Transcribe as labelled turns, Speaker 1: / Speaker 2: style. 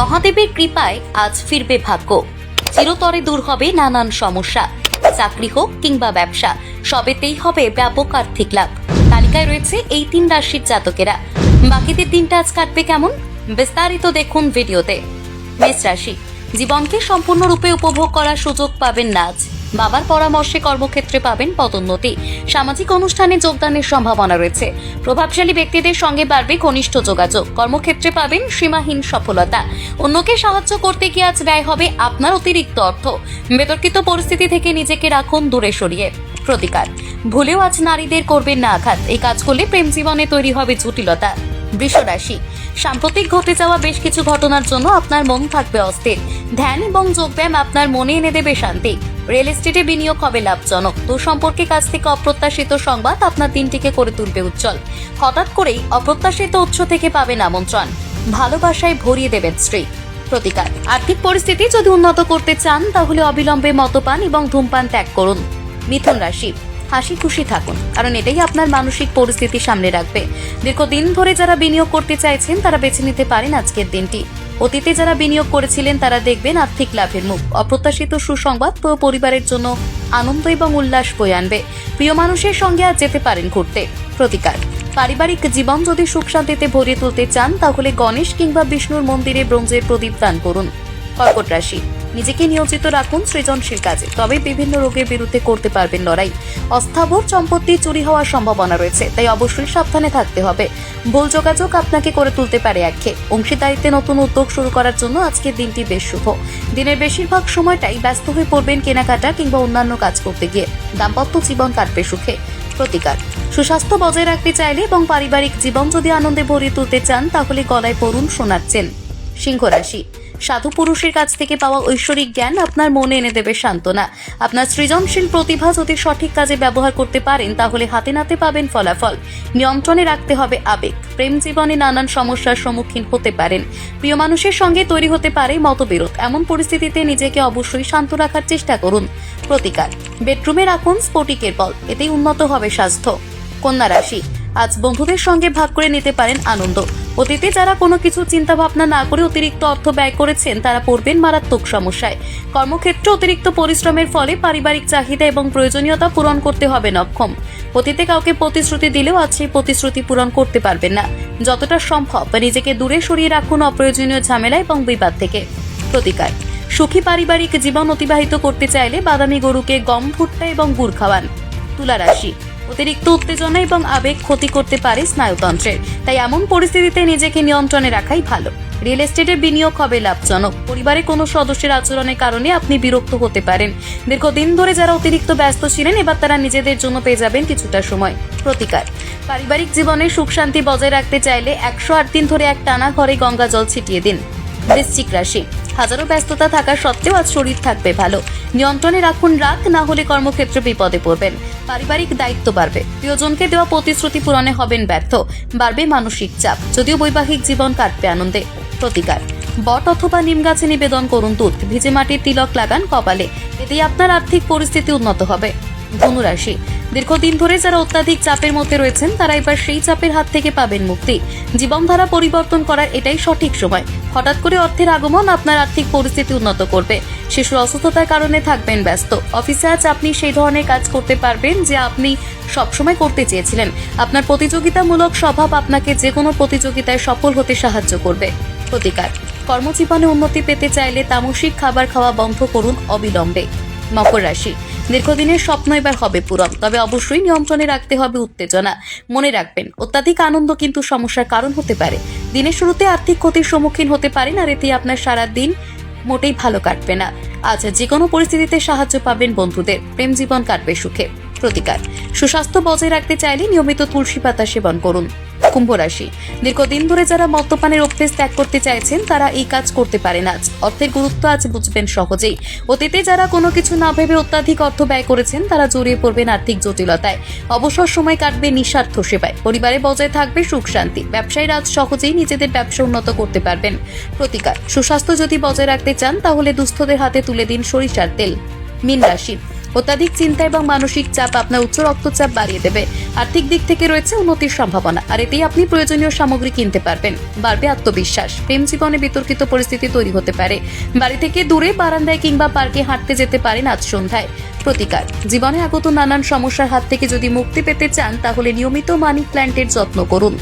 Speaker 1: মহাদেবের কৃপায় আজ ফিরবে ভাগ্য। চিরতরে দূর হবে নানান সমস্যা। চাকরি হোক কিংবা ব্যবসা, সবেতেই হবে ব্যাপক আর্থিক লাভ। তালিকায় রয়েছে এই 3 রাশির জাতকেরা। বাকিদের দিনটা আজ কাটবে কেমন, বিস্তারিত দেখুন ভিডিওতে। মেষ রাশি, জীবনকে সম্পূর্ণরূপে উপভোগ করার সুযোগ পাবেন না আজ। বাবার পরামর্শে কর্মক্ষেত্রে পাবেন পদোন্নতি। সামাজিক অনুষ্ঠানে যোগদানের সম্ভাবনা রয়েছে। প্রভাবশালী ব্যক্তিদের সঙ্গে বাড়বে ঘনিষ্ঠ যোগাযোগ। কর্মক্ষেত্রে পাবেন সীমাহীন সফলতা। অন্যকে সাহায্য করতে গিয়ে আজ ব্যয় হবে আপনার অতিরিক্ত অর্থ। বিতর্কিত পরিস্থিতি থেকে নিজেকে রাখুন দূরে সরিয়ে। প্রতিকার, ভুলেও আজ নারীদের করবেন না আঘাত। এই কাজ করলে প্রেম জীবনে তৈরি হবে জটিলতা। বৃষ রাশি, সাম্প্রতিক ঘটে যাওয়া বেশ কিছু ঘটনার জন্য আপনার মন থাকবে অস্থির। ধ্যান এবং যোগব্যায়াম আপনার মনে এনে দেবে শান্তি। রিয়েল এস্টেটে বিনিয়োগ হবে লাভজনক। সম্পর্কের কাছ থেকে অপ্রত্যাশিত সংবাদ আপনার দিনটিকে করে তুলবে উজ্জ্বল। হঠাৎ করেই অপ্রত্যাশিত উৎস থেকে পাবেন আমন্ত্রণ। ভালোবাসায় ভরিয়ে দেবেন স্ত্রী। প্রতিকার, আর্থিক পরিস্থিতি যদি উন্নত করতে চান তাহলে অবিলম্বে মদ্যপান এবং ধূমপান ত্যাগ করুন। মিথুন রাশি, হাসি খুশি থাকুন, কারণ এটাই আপনার মানসিক পরিস্থিতি সামনে রাখবে। দীর্ঘদিন ধরে যারা বিনিয়োগ করতে চাইছেন তারা বেছে নিতে পারেন আজকের দিনটি। অতীতে যারা বিনিয়োগ করেছিলেন তারা দেখবেন আর্থিক লাভের মুখ। অপ্রত্যাশিত সুসংবাদ পুরো পরিবারের জন্য আনন্দ এবং উল্লাস বয়ে আনবে। প্রিয় মানুষের সঙ্গে আজ যেতে পারেন ঘুরতে। প্রতিকার, পারিবারিক জীবন যদি সুখ শান্তিতে ভরিয়ে তুলতে চান তাহলে গণেশ কিংবা বিষ্ণুর মন্দিরে ব্রোঞ্জের প্রদীপ দান করুন। কর্কট রাশি, নিজেকে নিয়োজিত রাখুন সৃজনশীল কাজে, তবে বিভিন্ন রোগের বিরুদ্ধে করতে পারবেন লড়াই। অস্থাবর সম্পত্তি চুরি হওয়ার সম্ভাবনা রয়েছে, তাই অবশ্যই সাবধানে থাকতে হবে। ভুল যোগাযোগ আপনাকে করে তুলতে পারে একঘেয়ে। অংশীদারিত্বে নতুন উদ্যোগ শুরু করার জন্য আজকের দিনটি বেশ শুভ। দিনের বেশিরভাগ সময়টাই ব্যস্ত হয়ে পড়বেন কেনাকাটা কিংবা অন্যান্য কাজ করতে গিয়ে। দাম্পত্য জীবন কাটবে সুখে। প্রতিকার, সুস্বাস্থ্য বজায় রাখতে চাইলে এবং পারিবারিক জীবন যদি আনন্দে ভরিয়ে তুলতে চান তাহলে গলায় পড়ুন সোনার চেন। সিংহ রাশি, সাধু পুরুষের কাছ থেকে পাওয়া ঐশ্বরিক জ্ঞান আপনার মনে এনে দেবে সান্ত্বনা। আপনার সৃজনশীল প্রতিভা যদি সঠিক কাজে ব্যবহার করতে পারেন তাহলে হাতে নাতে পাবেন ফলাফল। নিয়ন্ত্রণে রাখতে হবে আবেগ। প্রেম জীবনে নানান সমস্যার সম্মুখীন হতে পারেন। প্রিয় মানুষের সঙ্গে তৈরি হতে পারে মতবিরোধ। এমন পরিস্থিতিতে নিজেকে অবশ্যই শান্ত রাখার চেষ্টা করুন। প্রতিকার, বেডরুমে রাখুন স্ফটিকের বল, এতেই উন্নত হবে স্বাস্থ্য। কন্যা রাশি, আজ বন্ধুদের সঙ্গে ভাগ করে নিতে পারেন আনন্দ। অতীতে যারা কোনো কিছু চিন্তা ভাবনা না করে অতিরিক্ত অর্থ ব্যয় করেছেন তারা পড়বেন মারাত্মক সমস্যায়। কর্মক্ষেত্রে অতিরিক্ত পরিশ্রমের ফলে পারিবারিক চাহিদা এবং প্রয়োজনীয়তা পূরণ করতে হবে নক্ষম। অতীতে কাউকে প্রতিশ্রুতি দিলেও আজ সেই প্রতিশ্রুতি পূরণ করতে পারবেন না। যতটা সম্ভব নিজেকে দূরে সরিয়ে রাখুন অপ্রয়োজনীয় ঝামেলা এবং বিবাদ থেকে। প্রতিকার, সুখী পারিবারিক জীবন অতিবাহিত করতে চাইলে বাদামি গরুকে গম, ভুট্টা এবং গুড় খাওয়ান। তুলা রাশি, অতিরিক্ত উত্তেজনা এবং আবেগ ক্ষতি করতে পারে স্নায়ুতন্ত্রের, তাই এমন পরিস্থিতিতে নিজেকে নিয়ন্ত্রণে রাখাই ভালো। রিয়েল এস্টেটে বিনিয়োগ হবে লাভজনক। পরিবারে কোনো সদস্যের আচরণের কারণে আপনি বিরক্ত হতে পারেন। দীর্ঘদিন ধরে যারা অতিরিক্ত ব্যস্ত ছিলেন এবার তারা নিজেদের জন্য পেয়ে যাবেন কিছুটা সময়। প্রতিকার, পারিবারিক জীবনে সুখ শান্তি বজায় রাখতে চাইলে 108 দিন ধরে এক টানা ঘরে গঙ্গা জল ছিটিয়ে দিন। বৃশ্চিক রাশি, হাজারো ব্যস্ততা থাকা সত্ত্বেও আজ শরীর থাকবে ভালো। নিয়ন্ত্রণে রাখুন রাগ, না হলে কর্মক্ষেত্রে বিপদে পড়বেন। পারিবারিক দায়িত্ব বাড়বে। প্রিয়জনকে দেওয়া প্রতিশ্রুতি পূরণে হবেন ব্যর্থ। বাড়বে মানসিক চাপ, যদিও বৈবাহিক জীবন কাটবে আনন্দে। প্রতিকার, বট অথবা নিম গাছে নিবেদন করুন দুধ। ভিজে মাটির তিলক লাগান কপালে, এতেই আপনার আর্থিক পরিস্থিতি উন্নত হবে। ধনু রাশি, দীর্ঘদিন ধরে যারা অত্যাধিক চাপের মধ্যে রয়েছেন তারা এবার সেই চাপের হাত থেকে পাবেন মুক্তি। জীবনধারা পরিবর্তন করার এটাই সঠিক সময়। হঠাৎ করে অর্থের আগমন আপনার আর্থিক পরিস্থিতি উন্নত করবে। শিশুর অসুস্থতার কারণে থাকবেন ব্যস্ত। অফিসে আজ আপনি সেই ধরনের কাজ করতে পারবেন যে আপনি সবসময় করতে চেয়েছিলেন। আপনার প্রতিযোগিতামূলক স্বভাব আপনাকে যে কোনো প্রতিযোগিতায় সফল হতে সাহায্য করবে। প্রতিকার, কর্মজীবনে উন্নতি পেতে চাইলে তামসিক খাবার খাওয়া বন্ধ করুন অবিলম্বে। মকর রাশি, দীর্ঘদিনের স্বপ্ন এবার হবে পূরণ, তবে অবশ্যই নিয়ন্ত্রণে রাখতে হবে উত্তেজনা। মনে রাখবেন অত্যাধিক আনন্দ কিন্তু সমস্যার কারণ হতে পারে। দিনের শুরুতে আর্থিক ক্ষতির সম্মুখীন হতে পারেন, আর এতে আপনার সারা দিন মোটেই ভালো কাটবে না। আজ যে কোনো পরিস্থিতিতে সাহায্য পাবেন বন্ধুদের। প্রেম জীবন কাটবে সুখে। প্রতিকার, সুস্বাস্থ্য বজায় রাখতে চাইলে নিয়মিত তুলসী পাতা সেবন করুন। কুম্ভ রাশি, দীর্ঘদিন ধরে যারা মদ্যপানের অভ্যেস ত্যাগ করতে চাইছেন তারা এই কাজ করতে পারেন আজ। অর্থের গুরুত্ব আজ বুঝবেন সহজেই। অতীতে যারা কোনো কিছু না ভেবে অত্যাধিক অর্থ ব্যয় করেছেন তারা জড়িয়ে পড়বেন আর্থিক জটিলতায়। অবসর সময় কাটবে নিঃস্বার্থ সেবায়। পরিবারে বজায় থাকবে সুখ শান্তি। ব্যবসায়ীরা আজ সহজেই নিজেদের ব্যবসা উন্নত করতে পারবেন। প্রতিকার, সুস্বাস্থ্য যদি বজায় রাখতে চান তাহলে দুস্থদের হাতে তুলে দিন সরিষার তেল। মীন রাশি, অত্যাধিক চিন্তা এবং মানসিক চাপ আপনার উচ্চ রক্তচাপ বাড়িয়ে দেবে। আর্থিক দিক থেকে রয়েছে উন্নতির সম্ভাবনা, আর এতেই আপনি প্রয়োজনীয় সামগ্রী কিনতে পারবেন। বাড়বে আত্মবিশ্বাস। প্রেম জীবনে বিতর্কিত পরিস্থিতি তৈরি হতে পারে। বাড়ি থেকে দূরে বারান্দায় কিংবা পার্কে হাঁটতে যেতে পারেন আজ সন্ধ্যায়। প্রতিকার: জীবনে আগত নানান সমস্যার হাত থেকে যদি মুক্তি পেতে চান তাহলে নিয়মিত মানি প্ল্যান্টের যত্ন করুন।